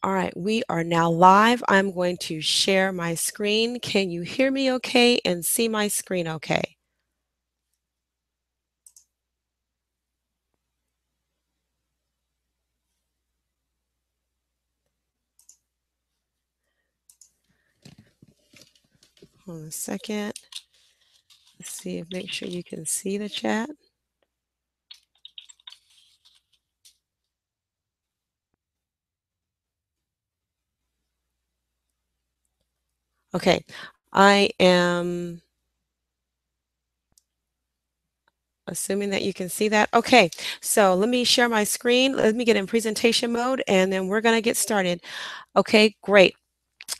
All right, we are now live. I'm going to share my screen. Can you hear me okay and see my screen okay? Hold on a second. Let's see if make sure you can see the chat. Okay, I am assuming that you can see that. Okay, so let me share my screen. Let me get in presentation mode and then we're going to get started. Okay, great.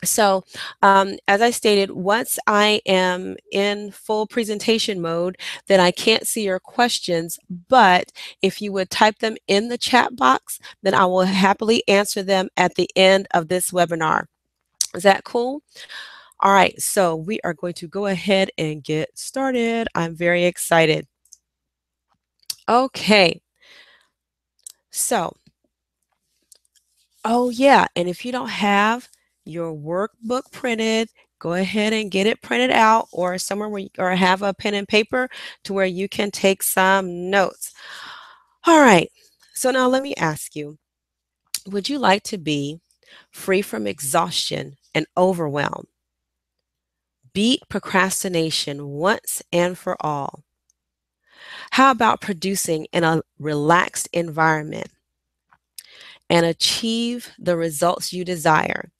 So, as I stated, once I am in full presentation mode, then I can't see your questions, but if you would type them in the chat box, then I will happily answer them at the end of this webinar. Is that cool? All right, so we are going to go ahead and get started. I'm very excited. Okay, so oh, yeah, and if you don't have your workbook printed, go ahead and get it printed out or somewhere where or have a pen and paper to where you can take some notes. All right, so now let me ask you, would you like to be free from exhaustion and overwhelm? Beat procrastination once and for all. How about producing in a relaxed environment and achieve the results you desire?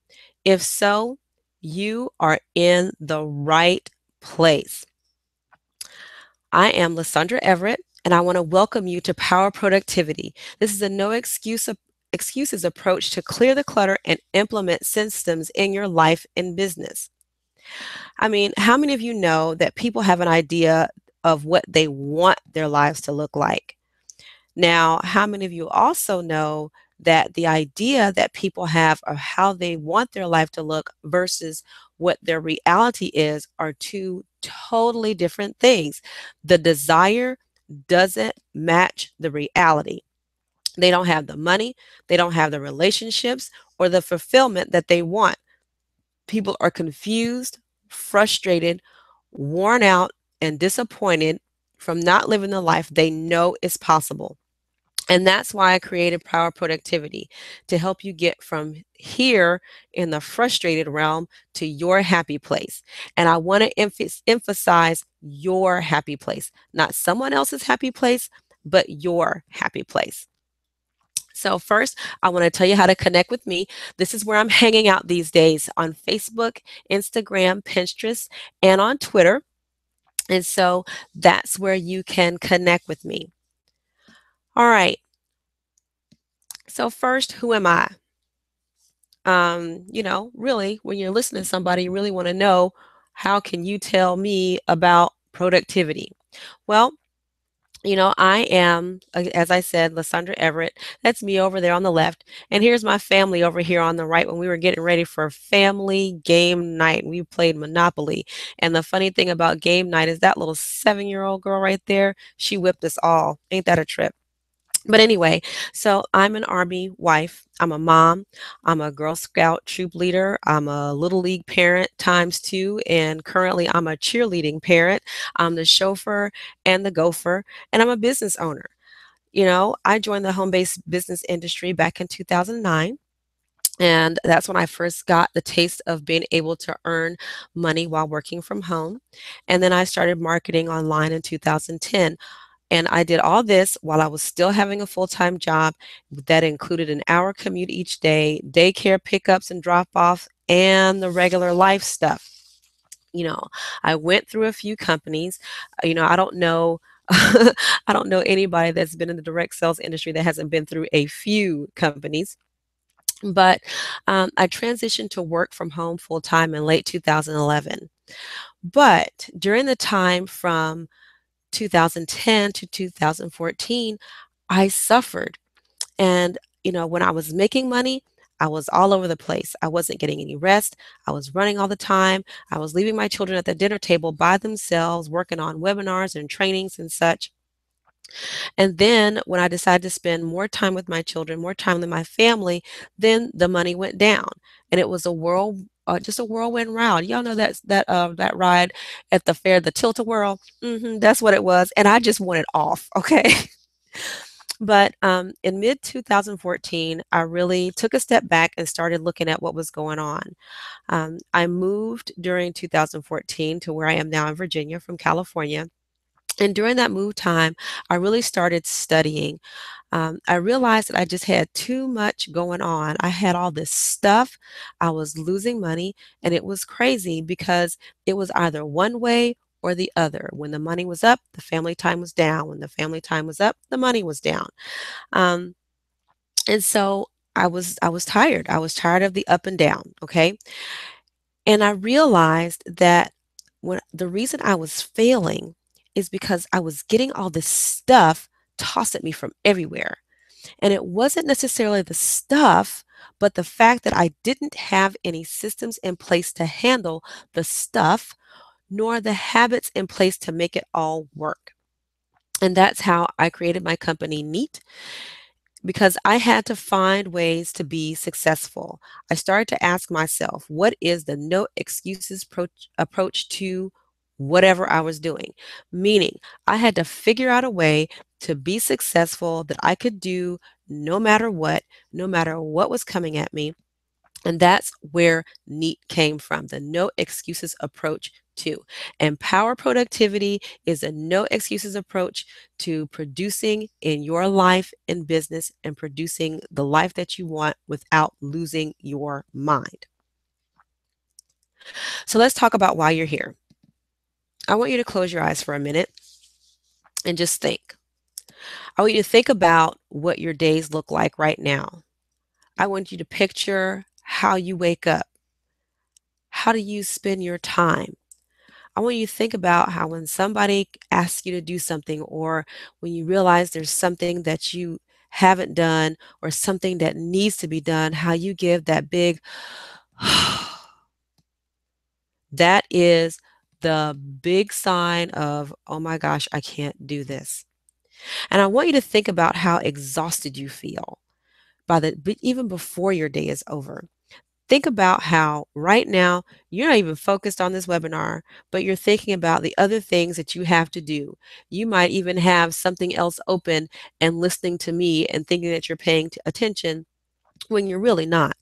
If so, you are in the right place. I am Lysandra Everett, and I want to welcome you to Power Productivity. This is a excuses approach to clear the clutter and implement systems in your life and business. I mean, how many of you know that people have an idea of what they want their lives to look like? Now, how many of you also know that the idea that people have of how they want their life to look versus what their reality is are two totally different things? The desire doesn't match the reality. They don't have the money, they don't have the relationships or the fulfillment that they want. People are confused, frustrated, worn out, and disappointed from not living the life they know is possible. And that's why I created Power Productivity to help you get from here in the frustrated realm to your happy place. And I want to emphasize your happy place, not someone else's happy place, but your happy place. So, first, I want to tell you how to connect with me. This is where I'm hanging out these days on Facebook, Instagram, Pinterest, and on Twitter. And so that's where you can connect with me. All right. So, first, who am I? Really, when you're listening to somebody, you really want to know, how can you tell me about productivity? Well, I am, as I said, Lysandra Everett. That's me over there on the left. And here's my family over here on the right when we were getting ready for family game night. We played Monopoly. And the funny thing about game night is that little 7-year-old girl right there, she whipped us all. Ain't that a trip? But anyway, so I'm an Army wife. I'm a mom. I'm a Girl Scout troop leader. I'm a Little League parent times two. And currently, I'm a cheerleading parent. I'm the chauffeur and the gopher. And I'm a business owner. I joined the home based business industry back in 2009. And that's when I first got the taste of being able to earn money while working from home. And then I started marketing online in 2010. And I did all this while I was still having a full-time job that included an hour commute each day, daycare pickups and drop-offs, and the regular life stuff. You know, I went through a few companies. I don't know. I don't know anybody that's been in the direct sales industry that hasn't been through a few companies. But I transitioned to work from home full time in late 2011. But during the time from 2010 to 2014, I suffered. And, when I was making money, I was all over the place. I wasn't getting any rest. I was running all the time. I was leaving my children at the dinner table by themselves, working on webinars and trainings and such. And then when I decided to spend more time with my children, more time with my family, then the money went down. And it was just a whirlwind ride. Y'all know that ride at the fair, the tilt-a-whirl. That's what it was. And I just wanted off. Okay. But in mid 2014, I really took a step back and started looking at what was going on. I moved during 2014 to where I am now in Virginia from California. And during that move time, I really started studying. I realized that I just had too much going on. I had all this stuff. I was losing money, and it was crazy because it was either one way or the other. When the money was up, the family time was down. When the family time was up, the money was down. Um, and so I was tired. I was tired of the up and down. Okay. And I realized that when the reason I was failing is because I was getting all this stuff tossed at me from everywhere. And it wasn't necessarily the stuff, but the fact that I didn't have any systems in place to handle the stuff, nor the habits in place to make it all work. And that's how I created my company, Neat, because I had to find ways to be successful. I started to ask myself, what is the no excuses approach to whatever I was doing? Meaning, I had to figure out a way to be successful that I could do no matter what was coming at me. And that's where NEAT came from, the no excuses approach to. Empower productivity is a no excuses approach to producing in your life and business and producing the life that you want without losing your mind. So let's talk about why you're here. I want you to close your eyes for a minute and just think. I want you to think about what your days look like right now. I want you to picture how you wake up. How do you spend your time? I want you to think about how when somebody asks you to do something, or when you realize there's something that you haven't done or something that needs to be done, how you give that big, that is the big sign of, oh my gosh, I can't do this. And I want you to think about how exhausted you feel even before your day is over. Think about how right now you're not even focused on this webinar, but you're thinking about the other things that you have to do. You might even have something else open and listening to me and thinking that you're paying attention when you're really not.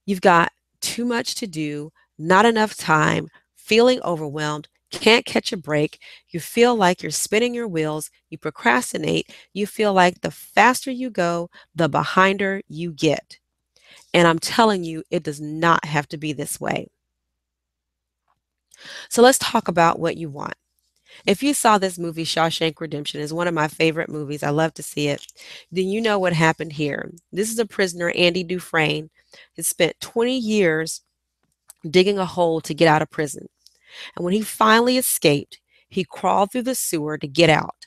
You've got too much to do, not enough time, feeling overwhelmed, can't catch a break. You feel like you're spinning your wheels, you procrastinate, you feel like the faster you go, the behinder you get. And I'm telling you, it does not have to be this way. So let's talk about what you want. If you saw this movie, Shawshank Redemption, is one of my favorite movies. I love to see it. Then you know what happened here. This is a prisoner, Andy Dufresne, has spent 20 years digging a hole to get out of prison. And when he finally escaped, he crawled through the sewer to get out.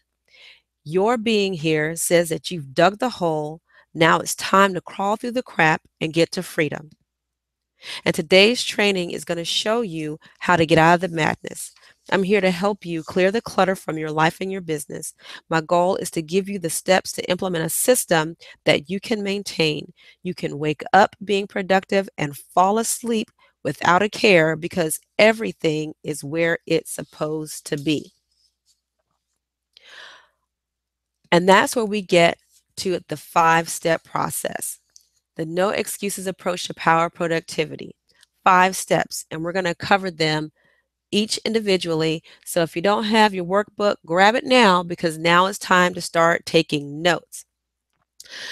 Your being here says that you've dug the hole. Now it's time to crawl through the crap and get to freedom. And today's training is going to show you how to get out of the madness. I'm here to help you clear the clutter from your life and your business. My goal is to give you the steps to implement a system that you can maintain. You can wake up being productive and fall asleep without a care because everything is where it's supposed to be. And that's where we get to the 5-step process. The no excuses approach to power productivity. 5 steps, and we're going to cover them each individually. So if you don't have your workbook, grab it now because now it's time to start taking notes.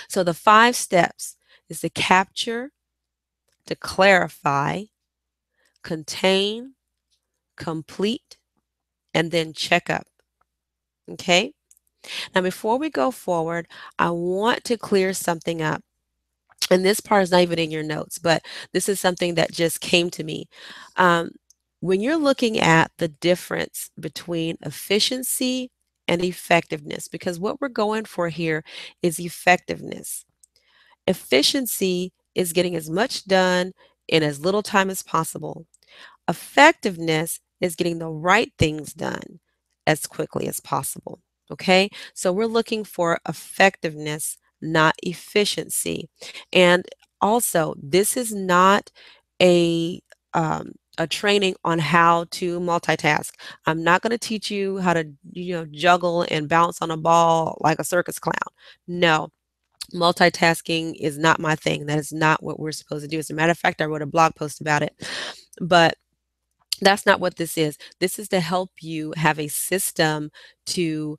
So the 5 steps is to capture, to clarify, contain, complete, and then check up. Okay? Now before we go forward, I want to clear something up. And this part is not even in your notes, but this is something that just came to me. Um, when you're looking at the difference between efficiency and effectiveness, because what we're going for here is effectiveness. Efficiency is getting as much done in as little time as possible. Effectiveness is getting the right things done as quickly as possible. Okay, so we're looking for effectiveness, not efficiency. And also, this is not a a training on how to multitask. I'm not going to teach you how to, juggle and bounce on a ball like a circus clown. No, multitasking is not my thing. That is not what we're supposed to do. As a matter of fact, I wrote a blog post about it. But that's not what this is. This is to help you have a system to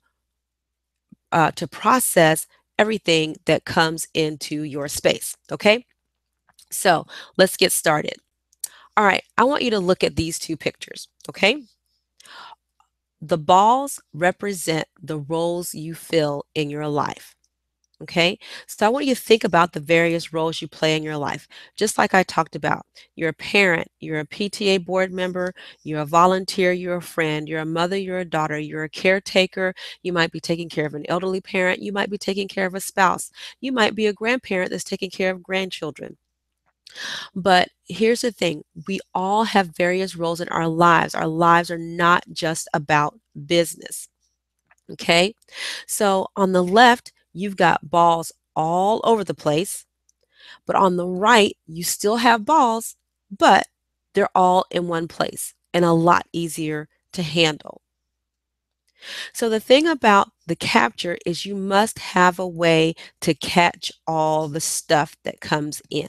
to process everything that comes into your space. Okay, so let's get started. All right, I want you to look at these two pictures. Okay, the balls represent the roles you fill in your life. Okay, so I want you to think about the various roles you play in your life. Just like I talked about, you're a parent, you're a PTA board member, you're a volunteer, you're a friend, you're a mother, you're a daughter, you're a caretaker. You might be taking care of an elderly parent, you might be taking care of a spouse, you might be a grandparent that's taking care of grandchildren. But here's the thing, we all have various roles in our lives. Our lives are not just about business. Okay, so on the left, you've got balls all over the place, but on the right, you still have balls, but they're all in one place and a lot easier to handle. So the thing about the capture is you must have a way to catch all the stuff that comes in.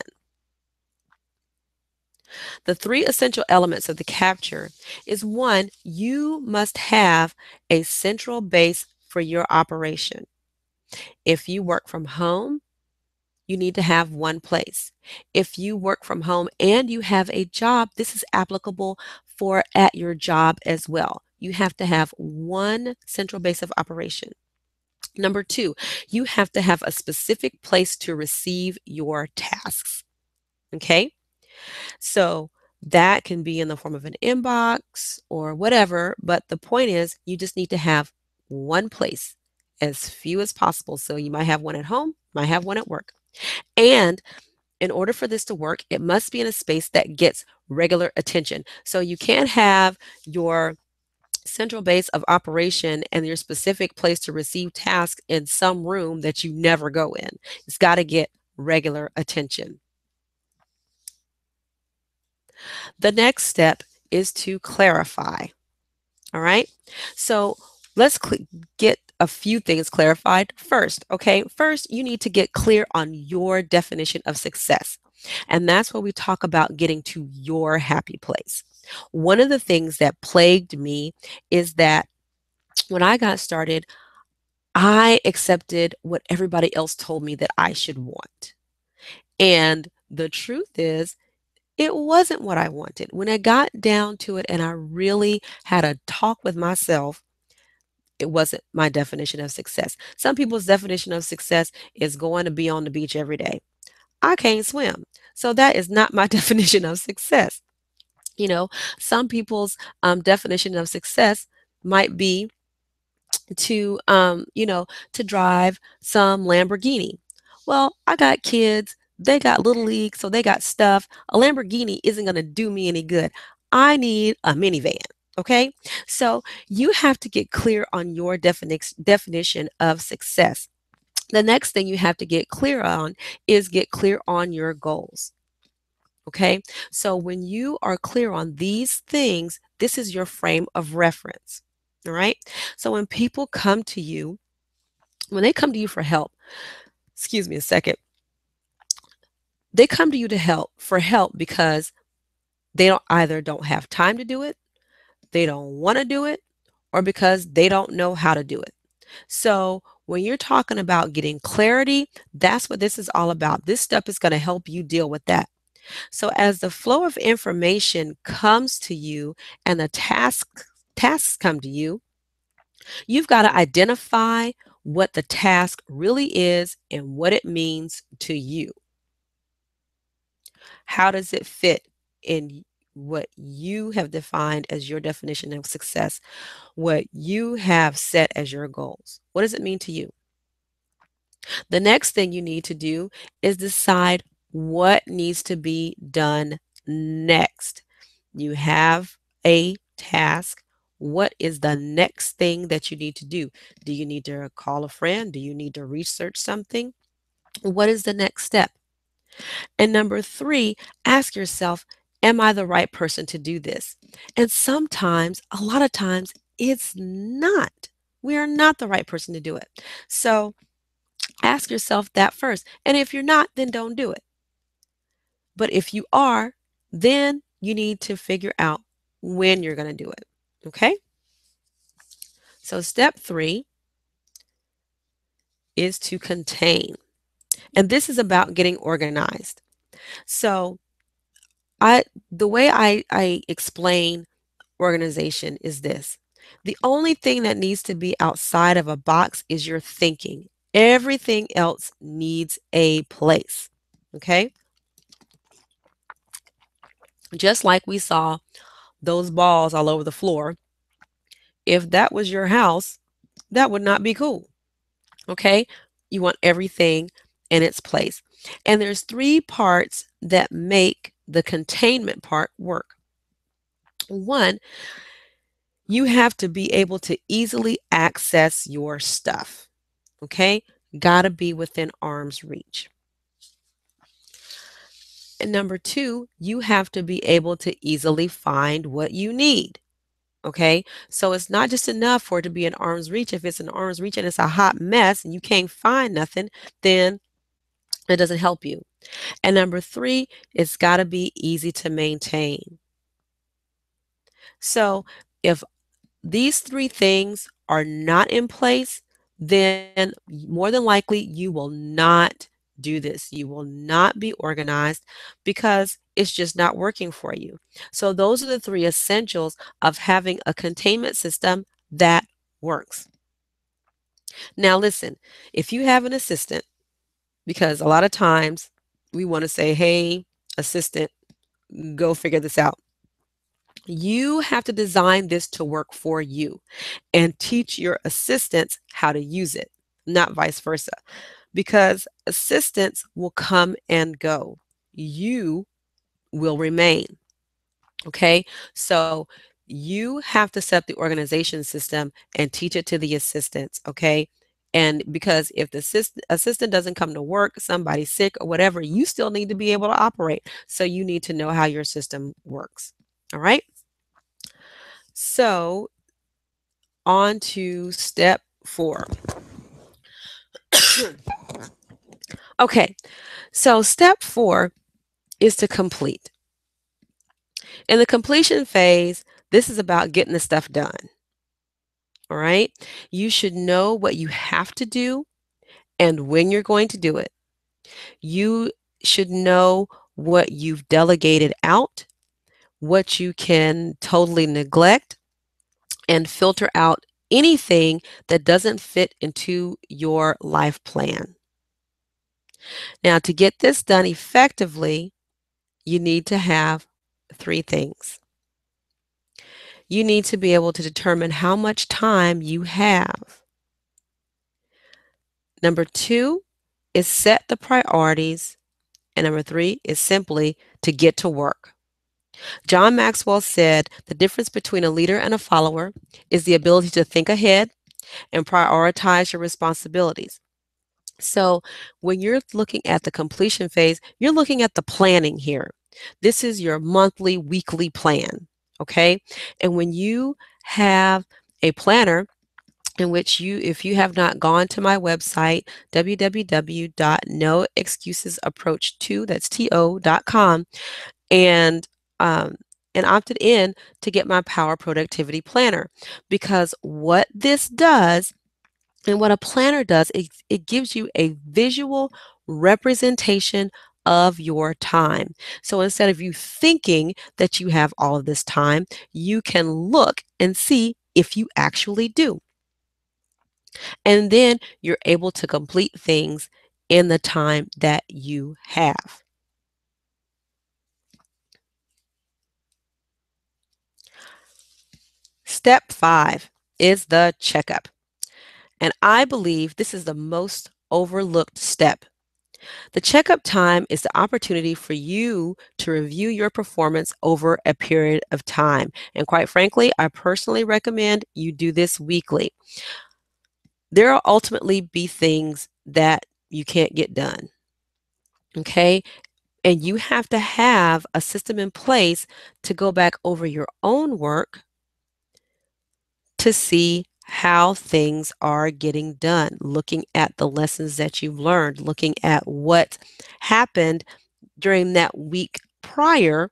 The three essential elements of the capture is one, you must have a central base for your operation. If you work from home, you need to have one place. If you work from home and you have a job, this is applicable for at your job as well. You have to have one central base of operation. Number two, you have to have a specific place to receive your tasks. Okay, so that can be in the form of an inbox or whatever, but the point is you just need to have one place, as few as possible. So you might have one at home, might have one at work. And in order for this to work, it must be in a space that gets regular attention. So you can't have your central base of operation and your specific place to receive tasks in some room that you never go in. It's got to get regular attention. The next step is to clarify. All right. So let's get a few things clarified first. Okay. First, you need to get clear on your definition of success. And that's where we talk about getting to your happy place. One of the things that plagued me is that when I got started, I accepted what everybody else told me that I should want. And the truth is, it wasn't what I wanted. When I got down to it and I really had a talk with myself, it wasn't my definition of success. Some people's definition of success is going to be on the beach every day. I can't swim. So that is not my definition of success. You know, some people's definition of success might be to, to drive some Lamborghini. Well, I got kids, they got little league, so they got stuff. A Lamborghini isn't going to do me any good. I need a minivan. Okay, so you have to get clear on your definition of success. The next thing you have to get clear on is get clear on your goals. Okay, so when you are clear on these things, this is your frame of reference. All right, so when people come to you, when they come to you for help, excuse me a second, they come to you to help for help because they don't have time to do it, they don't want to do it, or because they don't know how to do it. So when you're talking about getting clarity, that's what this is all about. This step is going to help you deal with that. So as the flow of information comes to you and the tasks come to you, you've got to identify what the task really is and what it means to you. How does it fit in what you have defined as your definition of success, what you have set as your goals? What does it mean to you? The next thing you need to do is decide what needs to be done next. You have a task. What is the next thing that you need to do? Do you need to call a friend? Do you need to research something? What is the next step? And number three, ask yourself, am I the right person to do this? And sometimes, a lot of times, it's not. We are not the right person to do it. So ask yourself that first. And if you're not, then don't do it. But if you are, then you need to figure out when you're going to do it. Okay? So step three is to contain. And this is about getting organized. So I the way I explain organization is this. The only thing that needs to be outside of a box is your thinking. Everything else needs a place. Okay? Just like we saw those balls all over the floor, if that was your house, that would not be cool. Okay? You want everything in its place. And there's three parts that make the containment part work. One, you have to be able to easily access your stuff. Okay? Gotta be within arm's reach. And number two, you have to be able to easily find what you need. Okay? So it's not just enough for it to be in arm's reach. If it's in arm's reach and it's a hot mess and you can't find nothing, then it doesn't help you. And number three, it's got to be easy to maintain. So if these three things are not in place, then more than likely you will not do this. You will not be organized because it's just not working for you. So those are the three essentials of having a containment system that works. Now listen, if you have an assistant, because a lot of times we want to say, hey, assistant, go figure this out. You have to design this to work for you and teach your assistants how to use it, not vice versa, because assistants will come and go. You will remain. Okay. So you have to set the organization system and teach it to the assistants. Okay. And because if the assistant doesn't come to work, somebody's sick or whatever, you still need to be able to operate. So you need to know how your system works. All right. So on to step four. Okay, so step four is to complete. In the completion phase, this is about getting the stuff done. All right, you should know what you have to do and when you're going to do it. You should know what you've delegated out, what you can totally neglect, and filter out anything that doesn't fit into your life plan. Now, to get this done effectively, you need to have three things. You need to be able to determine how much time you have. Number two is set the priorities. And number three is simply to get to work. John Maxwell said the difference between a leader and a follower is the ability to think ahead and prioritize your responsibilities. So when you're looking at the completion phase, you're looking at the planning here. This is your monthly, weekly plan. Okay. And when you have a planner in which if you have not gone to my website, www.noexcusesapproach2, that's to.com, and opted in to get my Power Productivity Planner. Because what this does and what a planner does, it gives you a visual representation of your time. So instead of you thinking that you have all of this time, you can look and see if you actually do. And then you're able to complete things in the time that you have. Step five is the checkup. And I believe this is the most overlooked step. The checkup time is the opportunity for you to review your performance over a period of time. And quite frankly, I personally recommend you do this weekly. There will ultimately be things that you can't get done. Okay. And you have to have a system in place to go back over your own work to see how things are getting done, looking at the lessons that you've learned, looking at what happened during that week prior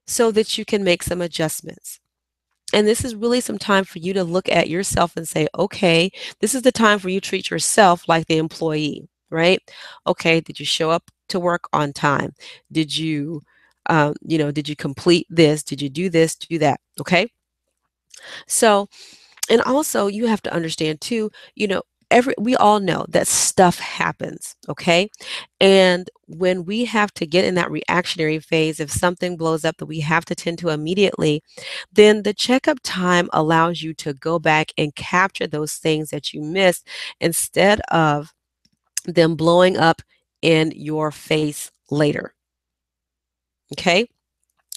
so that you can make some adjustments. And this is really some time for you to look at yourself and say, okay, this is the time for you to treat yourself like the employee, right? Okay, did you show up to work on time? Did you, did you complete this? Did you do this, do that? Okay. So, and also you have to understand too, we all know that stuff happens, okay? And when we have to get in that reactionary phase, if something blows up that we have to tend to immediately, then the checkup time allows you to go back and capture those things that you missed instead of them blowing up in your face later. Okay?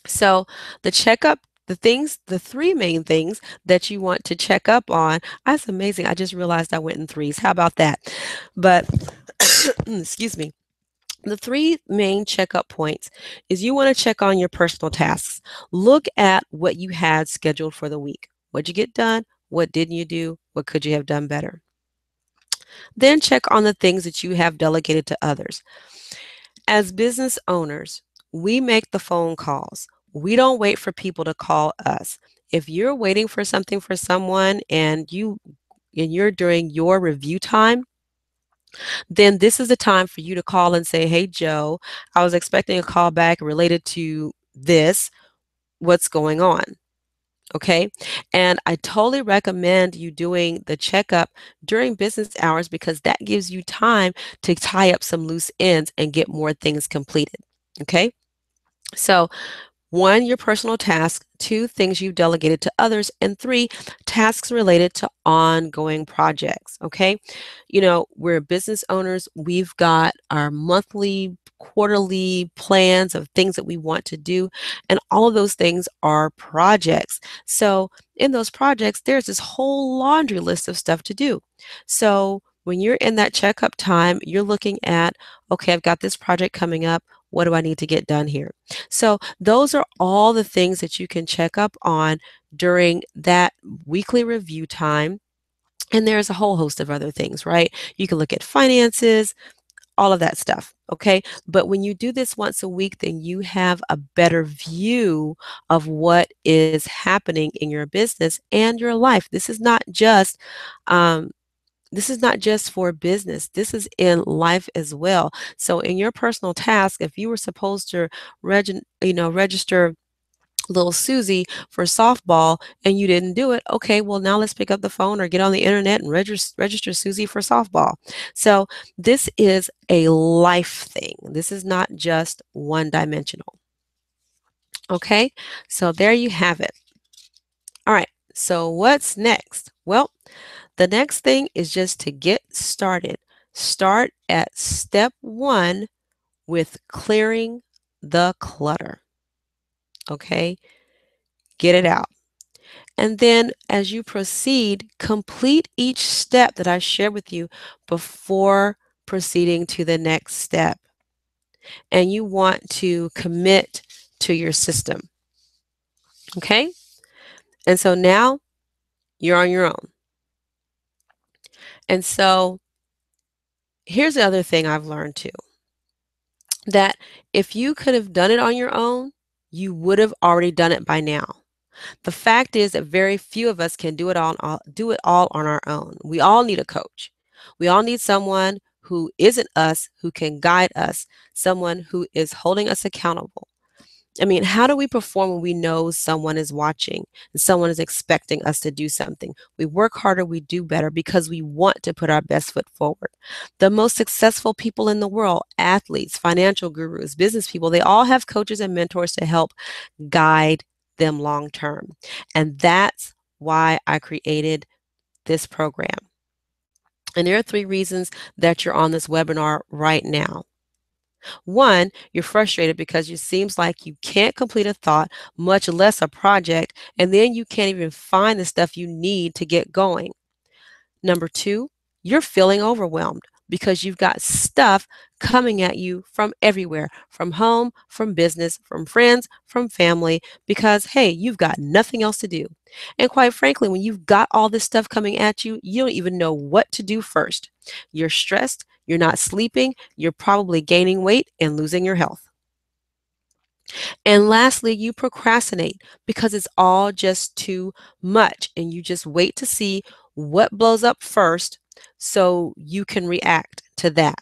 So the checkup, the three main things that you want to check up on, that's amazing. I just realized I went in threes. How about that? But excuse me. The three main checkup points is you want to check on your personal tasks. Look at what you had scheduled for the week. What'd you get done? What didn't you do? What could you have done better? Then check on the things that you have delegated to others. As business owners, we make the phone calls. We don't wait for people to call us. If you're waiting for something for someone and you're during your review time, then this is the time for you to call and say, "Hey Joe, I was expecting a call back related to this. What's going on?" Okay. And I totally recommend you doing the checkup during business hours because that gives you time to tie up some loose ends and get more things completed. Okay. So, one, your personal tasks, two, things you've delegated to others, and three, tasks related to ongoing projects. Okay. We're business owners, we've got our monthly, quarterly plans of things that we want to do, and all of those things are projects. So, in those projects, there's this whole laundry list of stuff to do. So, when you're in that checkup time, you're looking at, okay, I've got this project coming up. What do I need to get done here? So those are all the things that you can check up on during that weekly review time. And there's a whole host of other things, right? You can look at finances, all of that stuff. Okay. But when you do this once a week, then you have a better view of what is happening in your business and your life. Um, this is not just for business. This is in life as well. So in your personal task, if you were supposed to register little Susie for softball and you didn't do it, okay, well now let's pick up the phone or get on the internet and register Susie for softball. So this is a life thing. This is not just one dimensional. Okay, so there you have it. All right, so what's next? Well, the next thing is just to get started. Start at step one with clearing the clutter. Okay, get it out. And then as you proceed, complete each step that I shared with you before proceeding to the next step. And you want to commit to your system. Okay? And so now you're on your own. And so here's the other thing I've learned too, that if you could have done it on your own, you would have already done it by now. The fact is that very few of us can do it all on our own. We all need a coach. We all need someone who isn't us, who can guide us, someone who is holding us accountable. I mean, how do we perform when we know someone is watching and someone is expecting us to do something? We work harder, we do better because we want to put our best foot forward. The most successful people in the world, athletes, financial gurus, business people, they all have coaches and mentors to help guide them long term. And that's why I created this program. And there are 3 reasons that you're on this webinar right now. One, you're frustrated because it seems like you can't complete a thought, much less a project, and then you can't even find the stuff you need to get going. Number 2, you're feeling overwhelmed because you've got stuff coming at you from everywhere, from home, from business, from friends, from family, because hey, you've got nothing else to do. And quite frankly, when you've got all this stuff coming at you, you don't even know what to do first. You're stressed, you're not sleeping, you're probably gaining weight and losing your health. And lastly, you procrastinate because it's all just too much and you just wait to see what blows up first so you can react to that.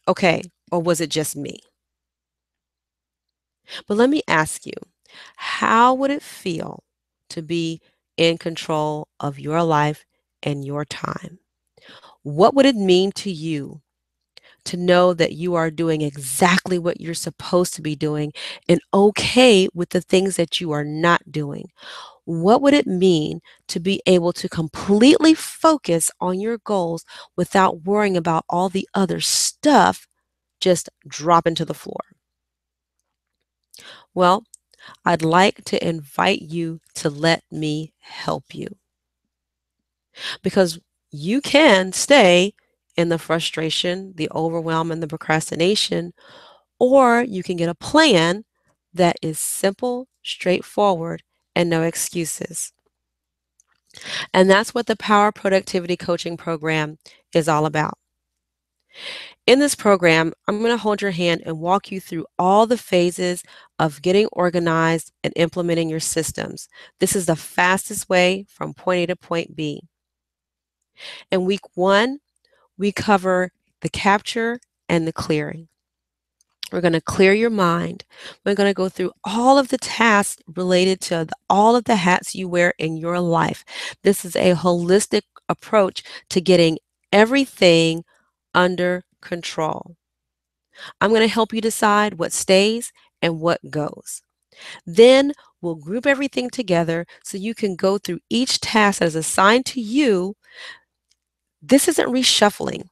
Okay, or was it just me? But let me ask you, how would it feel to be in control of your life and your time? What would it mean to you to know that you are doing exactly what you're supposed to be doing and okay with the things that you are not doing? What would it mean to be able to completely focus on your goals without worrying about all the other stuff just dropping to the floor? Well, I'd like to invite you to let me help you because you can stay in the frustration, the overwhelm, and the procrastination, or you can get a plan that is simple, straightforward, and no excuses. And that's what the Power Productivity Coaching Program is all about. In this program, I'm going to hold your hand and walk you through all the phases of getting organized and implementing your systems. This is the fastest way from point A to point B. In week 1, we cover the capture and the clearing. We're going to clear your mind. We're going to go through all of the tasks related to all of the hats you wear in your life. This is a holistic approach to getting everything under control. I'm going to help you decide what stays and what goes. Then we'll group everything together so you can go through each task that is assigned to you. This isn't reshuffling.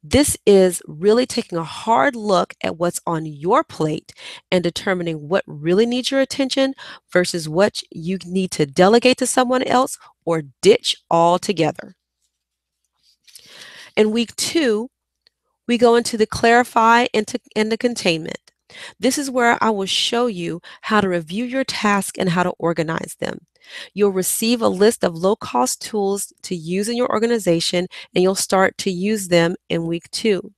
This is really taking a hard look at what's on your plate and determining what really needs your attention versus what you need to delegate to someone else or ditch altogether. In week 2, we go into the clarify and the containment. This is where I will show you how to review your tasks and how to organize them. You'll receive a list of low-cost tools to use in your organization, and you'll start to use them in week 2.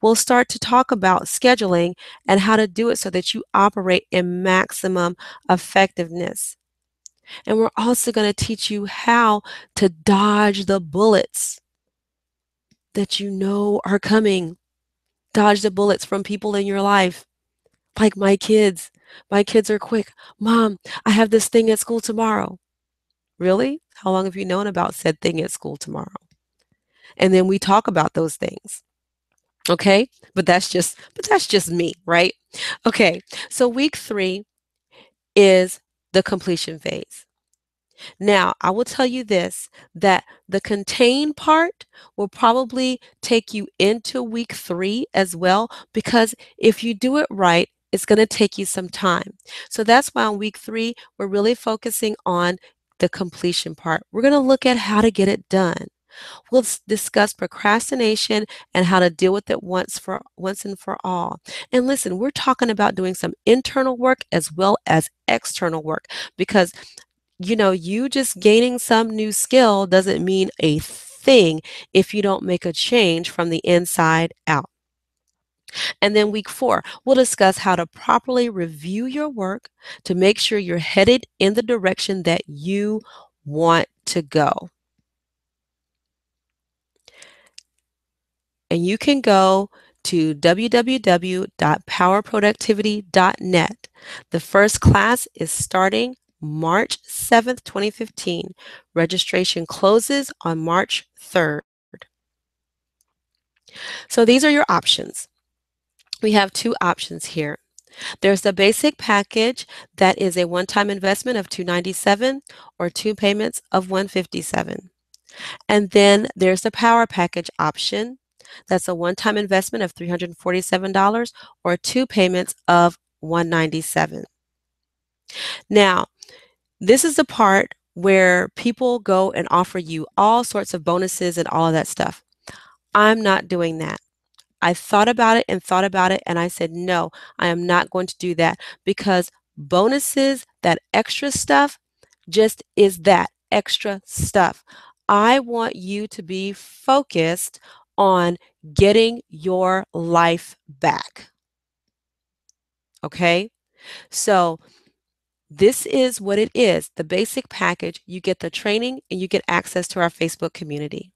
We'll start to talk about scheduling and how to do it so that you operate in maximum effectiveness. And we're also going to teach you how to dodge the bullets that you know are coming. Dodge the bullets from people in your life, like my kids. My kids are quick. Mom, I have this thing at school tomorrow. Really? How long have you known about said thing at school tomorrow? And then we talk about those things. Okay? But that's just me, right? Okay. So week 3 is the completion phase. Now, I will tell you this, that the contain part will probably take you into week 3 as well, because if you do it right, it's going to take you some time. So that's why on week 3, we're really focusing on the completion part. We're going to look at how to get it done. We'll discuss procrastination and how to deal with it once and for all. And listen, we're talking about doing some internal work as well as external work, because you just gaining some new skill doesn't mean a thing if you don't make a change from the inside out. And then week 4, we'll discuss how to properly review your work to make sure you're headed in the direction that you want to go. And you can go to www.powerproductivity.net. The first class is starting March 7th, 2015. Registration closes on March 3rd. So these are your options. We have 2 options here. There's the basic package that is a one-time investment of $297 or 2 payments of $157. And then there's the Power Package option. That's a one-time investment of $347 or two payments of $197. Now, this is the part where people go and offer you all sorts of bonuses and all of that stuff. I'm not doing that. I thought about it and thought about it, and I said, no, I am not going to do that because bonuses, that extra stuff, just is that extra stuff. I want you to be focused on getting your life back. Okay? So, this is what it is the basic package. You get the training and you get access to our Facebook community.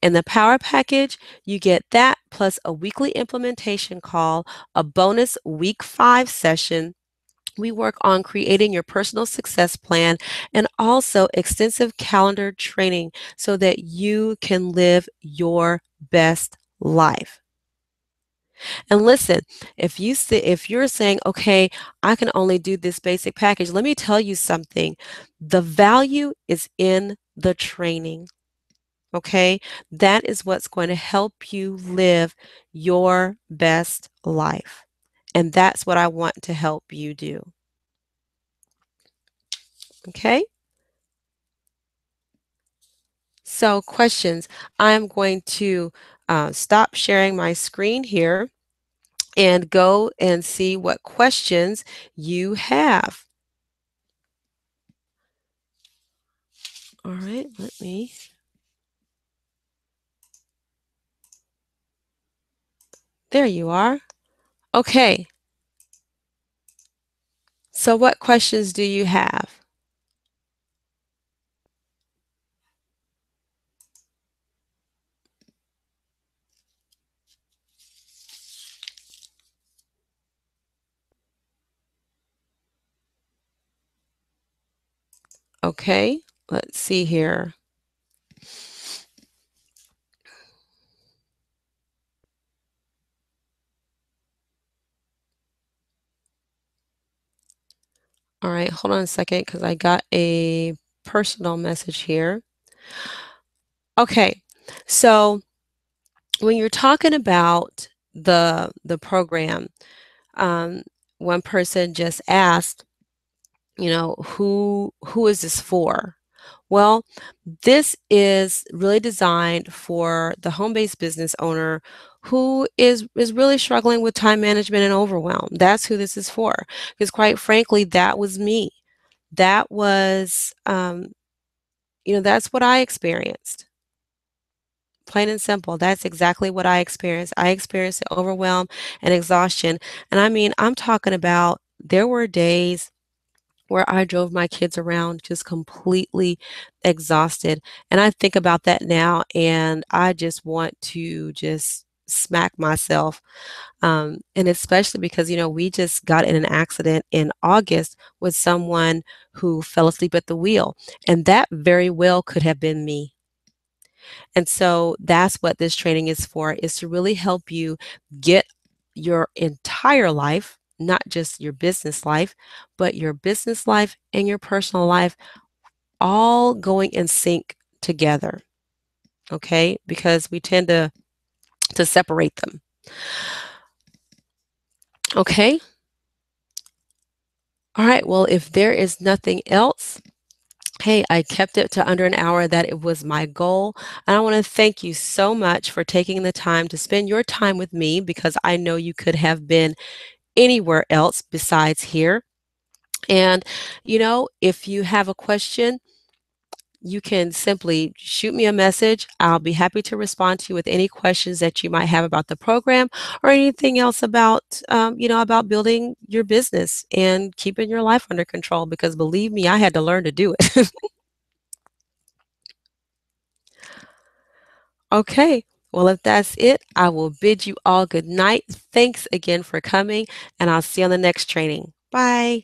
In the Power Package, you get that plus a weekly implementation call, a bonus week 5 session. We work on creating your personal success plan and also extensive calendar training so that you can live your best life. And listen, if you're saying, okay, I can only do this basic package, let me tell you something. The value is in the training. Okay, that is what's going to help you live your best life. And that's what I want to help you do. Okay, so questions. I'm going to stop sharing my screen here and go and see what questions you have. All right, let me. There you are. Okay, so what questions do you have? Okay, let's see here. All right, hold on a second because I got a personal message here. Okay, so when you're talking about the program, um, one person just asked, who is this for? Well, this is really designed for the home-based business owner who is really struggling with time management and overwhelm. That's who this is for. Because quite frankly, that was me. That was, that's what I experienced. Plain and simple. That's exactly what I experienced. I experienced the overwhelm and exhaustion. And I mean, I'm talking about there were days where I drove my kids around just completely exhausted. And I think about that now and I just want to just smack myself. And especially because, we just got in an accident in August with someone who fell asleep at the wheel. And that very well could have been me. And so that's what this training is for, is to really help you get your entire life, not just your business life, but your business life and your personal life all going in sync together. Okay? Because we tend to separate them. Okay? All right. Well, if there is nothing else, hey, I kept it to under an hour. That it was my goal. And I want to thank you so much for taking the time to spend your time with me because I know you could have been anywhere else besides here. And, if you have a question, you can simply shoot me a message. I'll be happy to respond to you with any questions that you might have about the program or anything else about building your business and keeping your life under control. Because believe me, I had to learn to do it. Okay. Well, if that's it, I will bid you all good night. Thanks again for coming, and I'll see you on the next training. Bye.